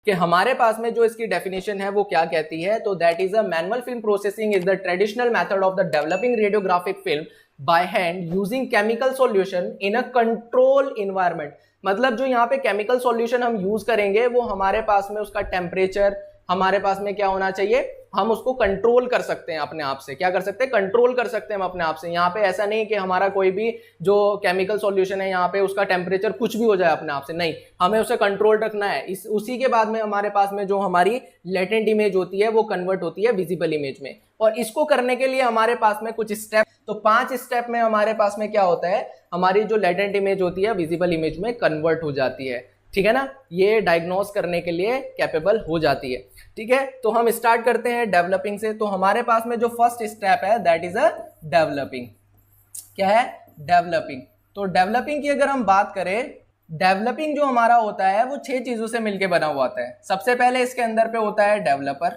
कि हमारे पास में जो इसकी डेफिनेशन है वो क्या कहती है, तो that is a manual film processing is the traditional method of the developing radiographic film by hand using chemical solution in a control environment. मतलब जो यहाँ पे केमिकल सॉल्यूशन हम यूज करेंगे वो हमारे पास में उसका टेम्परेचर हमारे पास में क्या होना चाहिए, हम उसको कंट्रोल कर सकते हैं अपने आप से। क्या कर सकते हैं, कंट्रोल कर सकते हैं हम अपने आप से। यहाँ पे ऐसा नहीं कि हमारा कोई भी जो केमिकल सॉल्यूशन है यहाँ पे उसका टेम्परेचर कुछ भी हो जाए अपने आप से, नहीं, हमें उसे कंट्रोल रखना है। उसी के बाद में हमारे पास में जो हमारी लेटेंट इमेज होती है वो कन्वर्ट होती है विजिबल इमेज में। और इसको करने के लिए हमारे पास में कुछ स्टेप, तो 5 स्टेप में हमारे पास में क्या होता है, हमारी जो लेटेंट इमेज होती है विजिबल इमेज में कन्वर्ट हो जाती है। ठीक है ना, ये डायग्नोस करने के लिए कैपेबल हो जाती है। ठीक है, तो हम स्टार्ट करते हैं डेवलपिंग से। तो हमारे पास में जो फर्स्ट स्टेप है दैट इज अ डेवलपिंग। क्या है, डेवलपिंग। तो डेवलपिंग की अगर हम बात करें, डेवलपिंग जो हमारा होता है वो 6 चीजों से मिलकर बना हुआ होता है। सबसे पहले इसके अंदर पे होता है डेवलपर।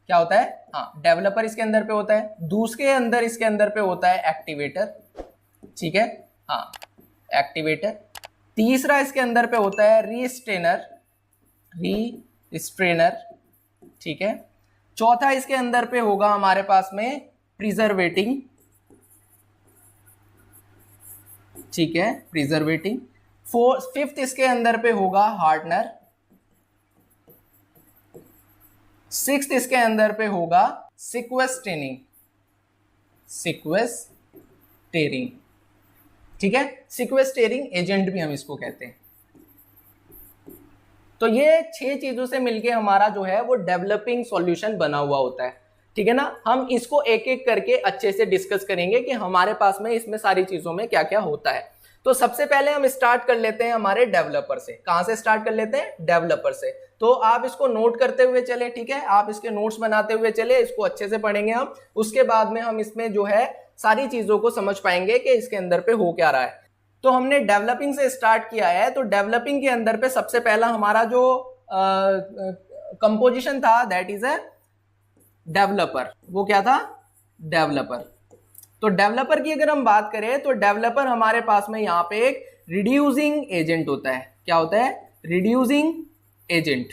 क्या होता है, हाँ, डेवलपर इसके अंदर पे होता है। दूसरे अंदर इसके अंदर पे होता है एक्टिवेटर। ठीक है, हाँ, एक्टिवेटर। तीसरा इसके अंदर पे होता है रीस्ट्रेनर, रीस्ट्रेनर। ठीक है, चौथा इसके अंदर पे होगा हमारे पास में प्रिजर्वेटिंग। ठीक है, प्रिजर्वेटिंग। फिफ्थ इसके अंदर पे होगा हार्डनर। सिक्स्थ इसके अंदर पे होगा सिक्वेस्टेनिंग, सिक्वेस्टेरिंग। ठीक है, सिक्वेस्टेरिंग एजेंट भी हम इसको कहते हैं। तो ये 6 चीजों से मिलके हमारा जो है वो डेवलपिंग सॉल्यूशन बना हुआ होता है। ठीक है ना, हम इसको एक एक करके अच्छे से डिस्कस करेंगे कि हमारे पास में इसमें सारी चीजों में क्या क्या होता है। तो सबसे पहले हम स्टार्ट कर लेते हैं हमारे डेवलपर से। कहां से स्टार्ट कर लेते हैं, डेवलपर से। तो आप इसको नोट करते हुए चले, ठीक है, आप इसके नोट्स बनाते हुए चले, इसको अच्छे से पढ़ेंगे हम। उसके बाद में हम इसमें जो है सारी चीजों को समझ पाएंगे कि इसके अंदर पे हो क्या रहा है। तो हमने डेवलपिंग से स्टार्ट किया है, तो डेवलपिंग के अंदर पे सबसे पहला हमारा जो कंपोजिशन था दैट इज अ डेवलपर। वो क्या था, डेवलपर। तो डेवलपर की अगर हम बात करें तो डेवलपर हमारे पास में यहाँ पे एक रिड्यूसिंग एजेंट होता है। क्या होता है, रिड्यूसिंग एजेंट।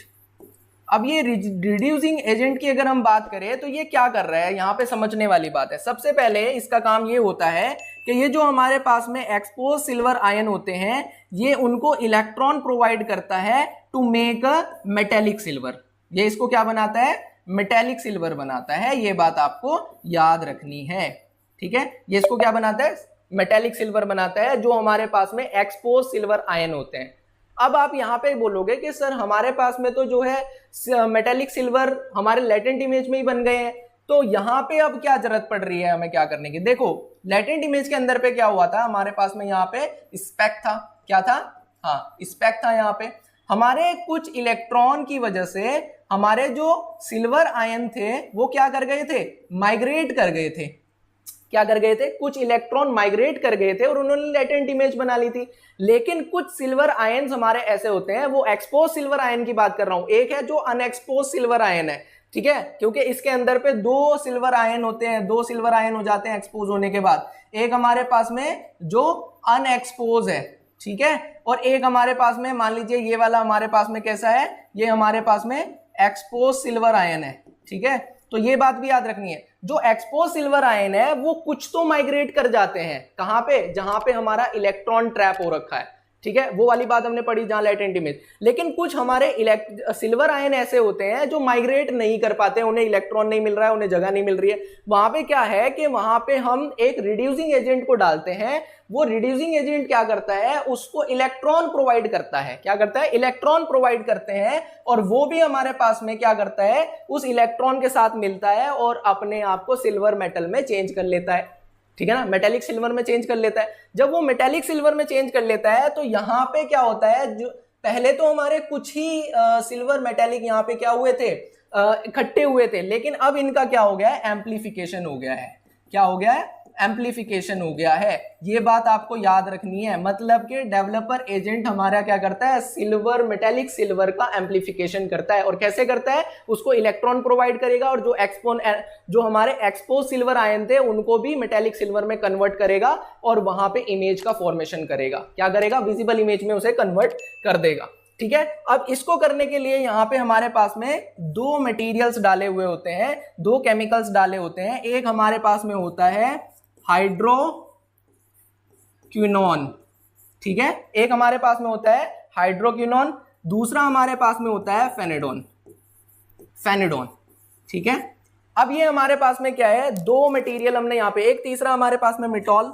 अब ये रिड्यूसिंग एजेंट की अगर हम बात करें तो ये क्या कर रहा है, यहाँ पे समझने वाली बात है। सबसे पहले इसका काम ये होता है कि ये जो हमारे पास में एक्सपोज सिल्वर आयन होते हैं ये उनको इलेक्ट्रॉन प्रोवाइड करता है to make a metallic silver. ये इसको क्या बनाता है, मेटेलिक सिल्वर बनाता है। ये बात आपको याद रखनी है। ठीक है, ये इसको क्या बनाता है, मेटेलिक सिल्वर बनाता है, जो हमारे पास में एक्सपोज सिल्वर आयन होते हैं। अब आप यहाँ पे बोलोगे कि सर हमारे पास में तो जो है मेटेलिक सिल्वर हमारे लेटेंट इमेज में ही बन गए हैं, तो यहाँ पे अब क्या जरूरत पड़ रही है हमें क्या करने की। देखो लेटेंट इमेज के अंदर पे क्या हुआ था, हमारे पास में यहाँ पे स्पेक था। क्या था, हाँ, स्पेक था। यहाँ पे हमारे कुछ इलेक्ट्रॉन की वजह से हमारे जो सिल्वर आयन थे वो क्या कर गए थे, माइग्रेट कर गए थे। क्या कर गए थे, कुछ इलेक्ट्रॉन माइग्रेट कर गए थे और उन्होंने लेटेंट इमेज बना ली थी। लेकिन कुछ सिल्वर आयन्स हमारे ऐसे होते हैं, वो एक्सपोज सिल्वर आयन की बात कर रहा हूं, एक है जो अनएक्सपोज सिल्वर आयन है। ठीक है, क्योंकि इसके अंदर पे 2 सिल्वर आयन होते हैं, 2 सिल्वर आयन हो जाते हैं एक्सपोज होने के बाद। एक हमारे पास में जो अनएक्सपोज है, ठीक है, और एक हमारे पास में मान लीजिए ये वाला हमारे पास में कैसा है, ये हमारे पास में एक्सपोज सिल्वर आयन है। ठीक है, तो ये बात भी याद रखनी है, जो एक्सपोज सिल्वर आयन है वो कुछ तो माइग्रेट कर जाते हैं, कहां पे, जहां पे हमारा इलेक्ट्रॉन ट्रैप हो रखा है। ठीक है, वो वाली बात हमने पढ़ी जहां लेटेंट इमेज। लेकिन कुछ हमारे सिल्वर आयन ऐसे होते हैं जो माइग्रेट नहीं कर पाते, उन्हें इलेक्ट्रॉन नहीं मिल रहा है, उन्हें जगह नहीं मिल रही है। वहां पे क्या है कि वहां पे हम एक रिड्यूसिंग एजेंट को डालते हैं। वो रिड्यूसिंग एजेंट क्या करता है, उसको इलेक्ट्रॉन प्रोवाइड करता है। क्या करता है, इलेक्ट्रॉन प्रोवाइड करते हैं, और वो भी हमारे पास में क्या करता है, उस इलेक्ट्रॉन के साथ मिलता है और अपने आप को सिल्वर मेटल में चेंज कर लेता है। ठीक है ना, मेटेलिक सिल्वर में चेंज कर लेता है। जब वो मेटेलिक सिल्वर में चेंज कर लेता है तो यहां पे क्या होता है, जो पहले तो हमारे कुछ ही सिल्वर मेटेलिक यहाँ पे क्या हुए थे, इकट्ठे हुए थे, लेकिन अब इनका क्या हो गया है, एम्प्लीफिकेशन हो गया है। क्या हो गया है, एम्प्लीफिकेशन हो गया है। ये बात आपको याद रखनी है। मतलब कि डेवलपर एजेंट हमारा क्या करता है, सिल्वर, मेटेलिक सिल्वर का एम्प्लीफिकेशन करता है। और कैसे करता है, उसको इलेक्ट्रॉन प्रोवाइड करेगा, और जो हमारे एक्सपोज सिल्वर आयन थे उनको भी मेटेलिक सिल्वर में कन्वर्ट करेगा, और वहां पे इमेज का फॉर्मेशन करेगा। क्या करेगा, विजिबल इमेज में उसे कन्वर्ट कर देगा। ठीक है। अब इसको करने के लिए यहाँ पे हमारे पास में दो मटेरियल्स डाले हुए होते हैं, दो केमिकल्स डाले होते हैं। एक हमारे पास में होता है हाइड्रोक्विनोन, ठीक है, एक हमारे पास में होता है हाइड्रोक्विनोन, दूसरा हमारे पास में होता है फेनेडोन, ठीक है। अब ये हमारे पास में क्या है, दो मटेरियल हमने यहाँ पे, एक तीसरा हमारे पास में मिटॉल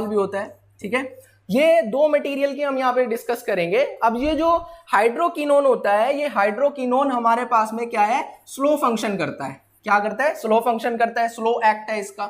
भी होता है, ठीक है। ये दो मटेरियल की हम यहाँ पे डिस्कस करेंगे। अब ये जो हाइड्रोक्विनोन होता है, ये हाइड्रोक्विनोन हमारे पास में क्या है, स्लो फंक्शन करता है। क्या करता है, स्लो फंक्शन करता है, स्लो एक्ट है इसका,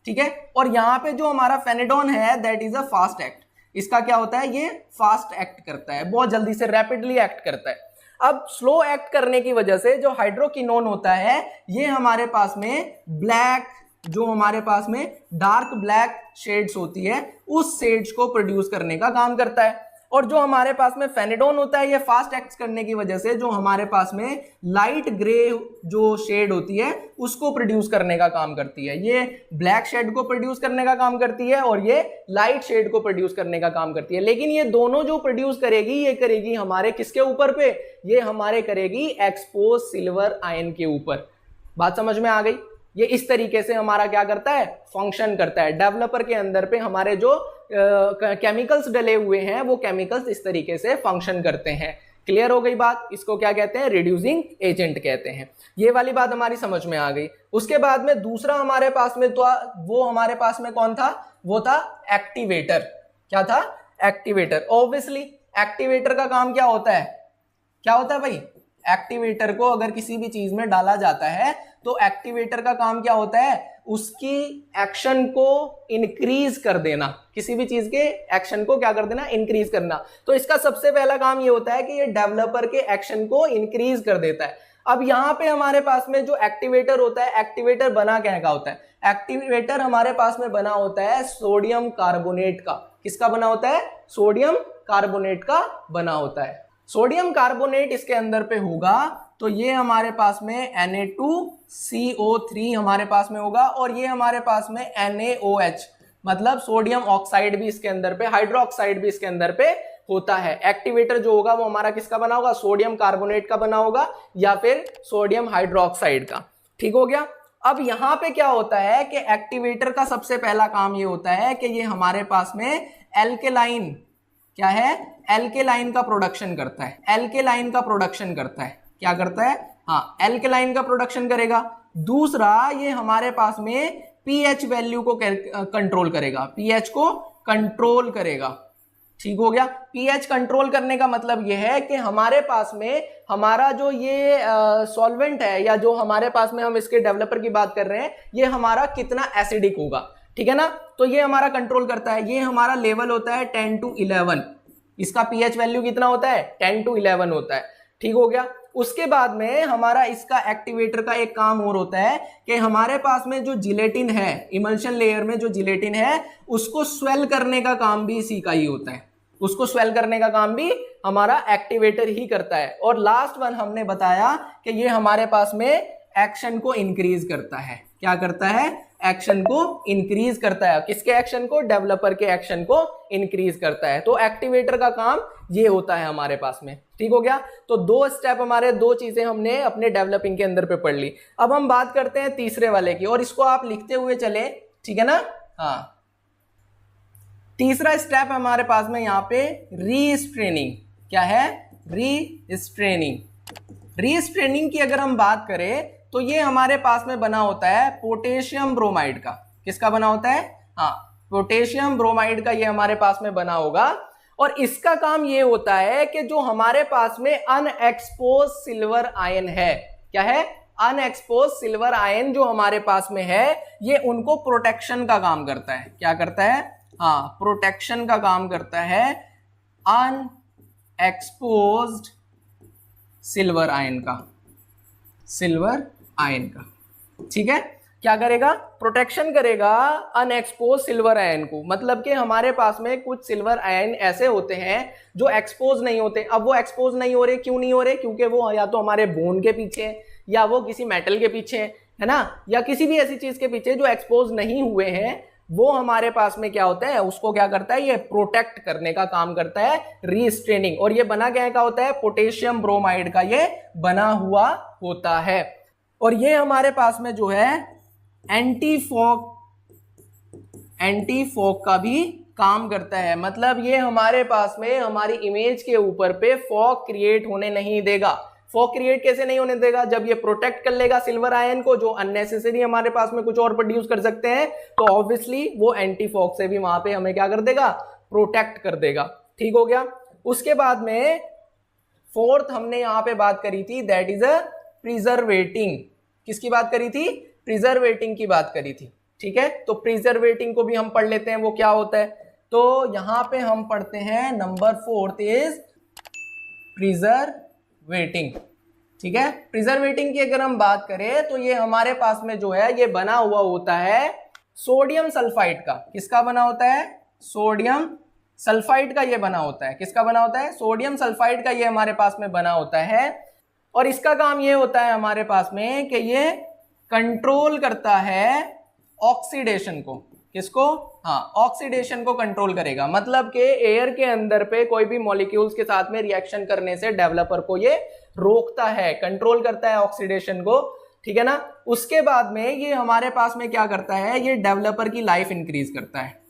ठीक है। और यहाँ पे जो हमारा फेनेडोन है that is a fast act. इसका क्या होता है, ये फास्ट एक्ट करता है, बहुत जल्दी से रैपिडली एक्ट करता है। अब स्लो एक्ट करने की वजह से जो हाइड्रोक्विनोन होता है ये हमारे पास में ब्लैक, जो हमारे पास में डार्क ब्लैक शेड्स होती है उस शेड्स को प्रोड्यूस करने का काम करता है। और जो हमारे पास में फेनेडोन होता है ये फास्ट एक्ट करने की वजह से जो हमारे पास में लाइट ग्रे जो शेड होती है उसको प्रोड्यूस करने का काम करती है। ये ब्लैक शेड को प्रोड्यूस करने का काम करती है और ये लाइट शेड को प्रोड्यूस करने का काम करती है। लेकिन ये दोनों जो प्रोड्यूस करेगी ये करेगी हमारे किसके ऊपर पे, ये हमारे करेगी एक्सपोज सिल्वर आयन के ऊपर। बात समझ में आ गई। ये इस तरीके से हमारा क्या करता है, फंक्शन करता है। डेवलपर के अंदर पे हमारे जो केमिकल्स डले हुए हैं वो केमिकल्स इस तरीके से फंक्शन करते हैं। क्लियर हो गई बात। इसको क्या कहते हैं, रिड्यूसिंग एजेंट कहते हैं। ये वाली बात हमारी समझ में आ गई। उसके बाद में दूसरा हमारे पास में तो वो हमारे पास में कौन था, वो था एक्टिवेटर। क्या था, एक्टिवेटर। ऑब्वियसली एक्टिवेटर का काम क्या होता है, क्या होता है भाई, एक्टिवेटर को अगर किसी भी चीज में डाला जाता है तो एक्टिवेटर का काम क्या होता है, उसकी एक्शन को इंक्रीज कर देना, किसी भी चीज के एक्शन को क्या कर देना, इंक्रीज करना। तो इसका सबसे पहला काम ये होता है कि ये डेवलपर के एक्शन को इंक्रीज कर देता है। अब यहाँ पे हमारे पास में जो एक्टिवेटर होता है, एक्टिवेटर बना क्या का होता है, एक्टिवेटर हमारे पास में बना होता है सोडियम कार्बोनेट का। किसका बना होता है, सोडियम कार्बोनेट का बना होता है। सोडियम कार्बोनेट इसके अंदर पे होगा तो ये हमारे पास में Na2CO3 हमारे पास में होगा और ये हमारे पास में NaOH मतलब सोडियम ऑक्साइड भी इसके अंदर पे, हाइड्रोक्साइड भी इसके अंदर पे होता है। एक्टिवेटर जो होगा वो हमारा किसका बना होगा, सोडियम कार्बोनेट का बना होगा या फिर सोडियम हाइड्रोक्साइड का। ठीक हो गया। अब यहाँ पे क्या होता है कि एक्टिवेटर का सबसे पहला काम ये होता है कि ये हमारे पास में एल्केलाइन, क्या है, एल्केलाइन का प्रोडक्शन करता है। एल्केलाइन का प्रोडक्शन करता है, क्या करता है, हाँ, एल्केलाइन का प्रोडक्शन करेगा। दूसरा ये हमारे पास में पीएच वैल्यू को कंट्रोल करेगा, पीएच को कंट्रोल करेगा। ठीक हो गया। पीएच कंट्रोल करने का मतलब यह है कि हमारे पास में हमारा जो ये सॉल्वेंट है या जो हमारे पास में हम इसके डेवलपर की बात कर रहे हैं ये हमारा कितना एसिडिक होगा, ठीक है ना। तो ये हमारा कंट्रोल करता है। ये हमारा लेवल होता है 10 to 11, इसका पीएच वैल्यू कितना होता है, 10 to 11 होता है। ठीक हो गया। उसके बाद में हमारा इसका एक्टिवेटर का एक काम और होता है कि हमारे पास में जो जिलेटिन है, इमल्शन लेयर में जो जिलेटिन है उसको स्वेल करने का काम भी इसी का ही होता है। उसको स्वेल करने का काम भी हमारा एक्टिवेटर ही करता है। और लास्ट वन हमने बताया कि ये हमारे पास में एक्शन को इंक्रीज करता है। क्या करता है, एक्शन को इंक्रीज करता है। किसके एक्शन को, डेवलपर के एक्शन को इंक्रीज करता है। तो एक्टिवेटर का काम ये होता है हमारे पास में। ठीक हो गया। तो दो स्टेप हमारे, दो चीजें हमने अपने डेवलपिंग के अंदर पे पढ़ ली। अब हम बात करते हैं तीसरे वाले की और इसको आप लिखते हुए चले, ठीक है ना। हाँ, तीसरा स्टेप हमारे पास में यहाँ पे रीस्ट्रेनिंग। क्या है, रीस्ट्रेनिंग। रीस्ट्रेनिंग की अगर हम बात करें तो ये हमारे पास में बना होता है पोटेशियम ब्रोमाइड का। किसका बना होता है, हाँ, पोटेशियम ब्रोमाइड का ये हमारे पास में बना होगा। और इसका काम ये होता है कि जो हमारे पास में अनएक्सपोज सिल्वर आयन है, क्या है, अनएक्सपोज सिल्वर आयन जो हमारे पास में है ये उनको प्रोटेक्शन का काम करता है। क्या करता है, हाँ, प्रोटेक्शन का काम करता है अनएक्सपोज्ड सिल्वर आयन का, सिल्वर आयन का। ठीक है। क्या करेगा, प्रोटेक्शन करेगा अनएक्सपोज सिल्वर आयन को। मतलब कि हमारे पास में कुछ सिल्वर आयन ऐसे होते हैं जो एक्सपोज नहीं होते। अब वो एक्सपोज नहीं हो रहे, क्यों नहीं हो रहे, क्योंकि वो या तो हमारे बोन के पीछे या वो किसी मेटल के पीछे है ना, या किसी भी ऐसी चीज के पीछे जो एक्सपोज नहीं हुए हैं वो हमारे पास में क्या होता है, उसको क्या करता है, ये प्रोटेक्ट करने का काम करता है, रीस्ट्रेनिंग। और ये बना क्या का होता है, पोटेशियम ब्रोमाइड का ये बना हुआ होता है। और ये हमारे पास में जो है एंटी फॉग का भी काम करता है। मतलब ये हमारे पास में हमारी इमेज के ऊपर पे फॉग क्रिएट होने नहीं देगा। फॉग क्रिएट कैसे नहीं होने देगा, जब ये प्रोटेक्ट कर लेगा सिल्वर आयन को, जो अननेसेसरी हमारे पास में कुछ और प्रोड्यूस कर सकते हैं, तो ऑब्वियसली वो एंटी फॉग से भी वहां पे हमें क्या कर देगा, प्रोटेक्ट कर देगा। ठीक हो गया। उसके बाद में फोर्थ हमने यहां पे बात करी थी, दैट इज अ प्रिजर्वेटिंग। किसकी बात करी थी, प्रिजर्वेटिंग की बात करी थी। ठीक है, तो प्रिजर्वेटिंग को भी हम पढ़ लेते हैं, वो क्या होता है। तो यहां पे हम पढ़ते हैं नंबर 4 इज प्रिजर्वेटिंग। ठीक है, प्रिजर्वेटिंग की अगर हम बात करें तो ये हमारे पास में जो है ये बना हुआ होता है सोडियम सल्फाइड का। किसका बना होता है, सोडियम सल्फाइड का ये बना होता है। किसका बना होता है, सोडियम सल्फाइड का ये हमारे पास में बना होता है। और इसका काम ये होता है हमारे पास में कि ये कंट्रोल करता है ऑक्सीडेशन को। किसको, हाँ, ऑक्सीडेशन को कंट्रोल करेगा। मतलब कि एयर के अंदर पे कोई भी मॉलिक्यूल्स के साथ में रिएक्शन करने से डेवलपर को ये रोकता है, कंट्रोल करता है ऑक्सीडेशन को। ठीक है ना। उसके बाद में ये हमारे पास में क्या करता है, ये डेवलपर की लाइफ इंक्रीज करता है।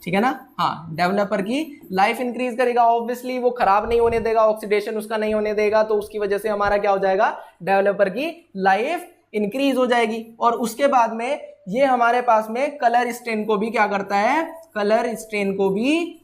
ठीक है ना, हाँ, डेवलपर की लाइफ इंक्रीज करेगा। ऑब्वियसली वो खराब नहीं होने देगा, ऑक्सीडेशन उसका नहीं होने देगा, तो उसकी वजह से हमारा क्या हो जाएगा, डेवलपर की लाइफ इंक्रीज हो जाएगी। और उसके बाद में ये हमारे पास में कलर स्टेन को भी क्या करता है, कलर स्टेन को भी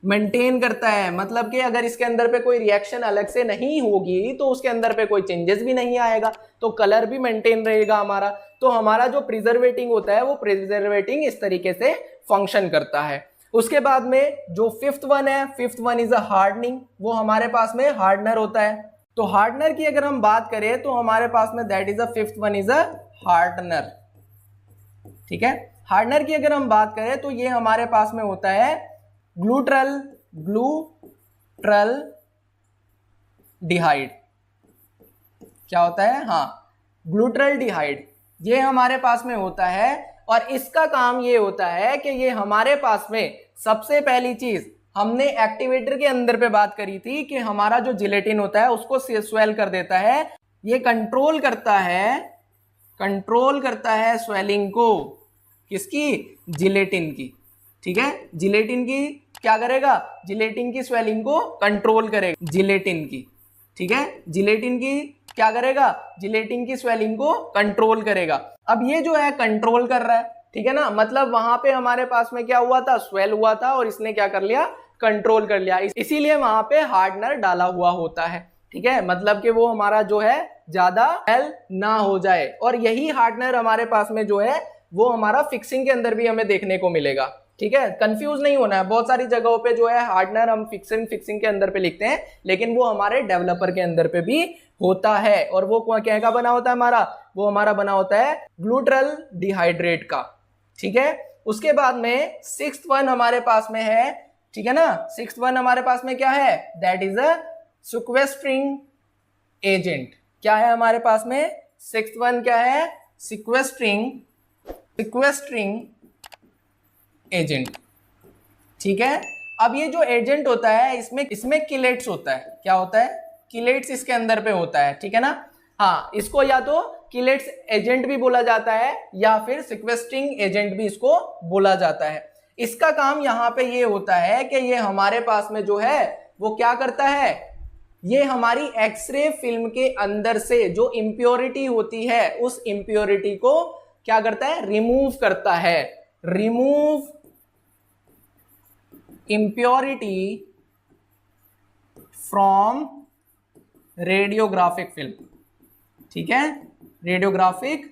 मेंटेन करता है। मतलब कि अगर इसके अंदर पे कोई रिएक्शन अलग से नहीं होगी तो उसके अंदर पे कोई चेंजेस भी नहीं आएगा, तो कलर भी मेंटेन रहेगा हमारा। तो हमारा जो प्रिजर्वेटिंग होता है वो प्रिजर्वेटिंग इस तरीके से फंक्शन करता है। उसके बाद में जो फिफ्थ वन है, fifth one is a hardening. वो हमारे पास में हार्डनर होता है। तो हार्डनर की अगर हम बात करें तो हमारे पास में that is a fifth one is a hardener. ठीक है, हार्डनर की अगर हम बात करें तो ये हमारे पास में होता है ग्लूट्रल डिहाइड। क्या होता है, हाँ, ग्लूट्रल डिहाइड, ये हमारे पास में होता है। और इसका काम ये होता है कि ये हमारे पास में सबसे पहली चीज हमने एक्टिवेटर के अंदर पे बात करी थी कि हमारा जो जिलेटिन होता है उसको स्वेल कर देता है। ये कंट्रोल करता है स्वेलिंग को, किसकी, जिलेटिन की। ठीक है, जिलेटिन की क्या करेगा, जिलेटिन की स्वेलिंग को कंट्रोल करेगा, जिलेटिन की। ठीक है, जिलेटिन की क्या करेगा, जिलेटिन की स्वेलिंग को कंट्रोल करेगा। अब ये जो है कंट्रोल कर रहा है, ठीक है ना, मतलब वहां पे हमारे पास में क्या हुआ था, स्वेल हुआ था, और इसने क्या कर लिया, कंट्रोल कर लिया। इसीलिए वहां पे हार्डनर डाला हुआ होता है। ठीक है, मतलब कि वो हमारा जो है ज्यादा स्वेल ना हो जाए। और यही हार्डनर हमारे पास में जो है वो हमारा फिक्सिंग के अंदर भी हमें देखने को मिलेगा। ठीक है, कंफ्यूज नहीं होना है। बहुत सारी जगहों पे जो है हार्डनर हम फिक्सिंग के अंदर पे लिखते हैं, लेकिन वो हमारे डेवलपर के अंदर पे भी होता है। और वो क्या का बना होता है हमारा, वो हमारा बना होता है ग्लूट्रल डिहाइड्रेट का। ठीक है, उसके बाद में सिक्स्थ वन हमारे पास में है, ठीक है ना, सिक्स्थ वन हमारे पास में क्या है, that is a sequestering agent. क्या है हमारे पास में, सिक्स्थ वन क्या है, सिक्वेस्ट्रिंग एजेंट। ठीक है, अब ये जो एजेंट होता है इसमें किलेट्स होता है। क्या होता है, किलेट्स इसके अंदर पे होता है। ठीक है ना, हाँ, इसको या तो किलेट्स एजेंट भी बोला जाता है या फिर सिक्वेस्ट्रिंग एजेंट भी इसको बोला जाता है। इसका काम यहाँ पे ये होता है कि ये हमारे पास में जो है वो क्या करता है, ये हमारी एक्सरे फिल्म के अंदर से जो इंप्योरिटी होती है उस इंप्योरिटी को क्या करता है, रिमूव करता है। Remove impurity from radiographic film. ठीक है, रेडियोग्राफिक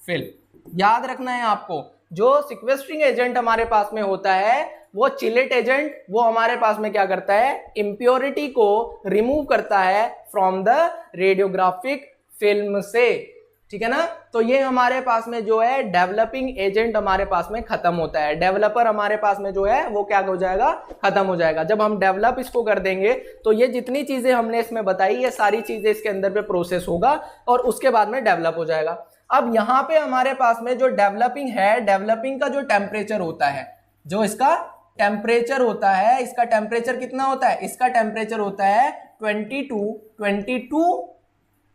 फिल्म याद रखना है आपको। जो सिक्वेस्ट्रिंग एजेंट हमारे पास में होता है वो चिलेट एजेंट, वो हमारे पास में क्या करता है, इंप्योरिटी को रिमूव करता है फ्रॉम द रेडियोग्राफिक फिल्म से। ठीक है ना, तो ये हमारे पास में जो है डेवलपिंग एजेंट हमारे पास में खत्म होता है। डेवलपर हमारे पास में जो है वो क्या हो जाएगा, खत्म हो जाएगा। जब हम डेवलप इसको कर देंगे तो ये जितनी चीजें हमने इसमें बताई ये सारी चीजें इसके अंदर पे प्रोसेस होगा और उसके बाद में डेवलप हो जाएगा। अब यहां पे हमारे पास में जो डेवलपिंग है, डेवलपिंग का जो टेम्परेचर होता है, जो इसका टेम्परेचर होता है, इसका टेम्परेचर कितना होता है, इसका टेम्परेचर होता है 22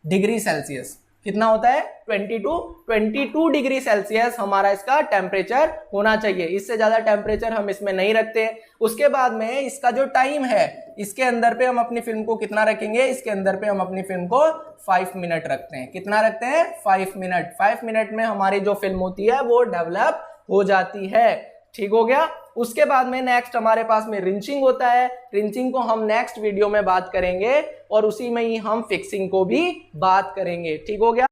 डिग्री सेल्सियस। कितना होता है 22 डिग्री सेल्सियस हमारा इसका टेम्परेचर होना चाहिए। इससे ज्यादा टेम्परेचर हम इसमें नहीं रखते। उसके बाद में इसका जो टाइम है, इसके अंदर पे हम अपनी फिल्म को कितना रखेंगे, इसके अंदर पे हम अपनी फिल्म को 5 मिनट रखते हैं। कितना रखते हैं 5 मिनट। 5 मिनट में हमारी जो फिल्म होती है वो डेवलप हो जाती है। ठीक हो गया। उसके बाद में नेक्स्ट हमारे पास में रिंचिंग होता है। रिंचिंग को हम नेक्स्ट वीडियो में बात करेंगे और उसी में ही हम फिक्सिंग को भी बात करेंगे। ठीक हो गया।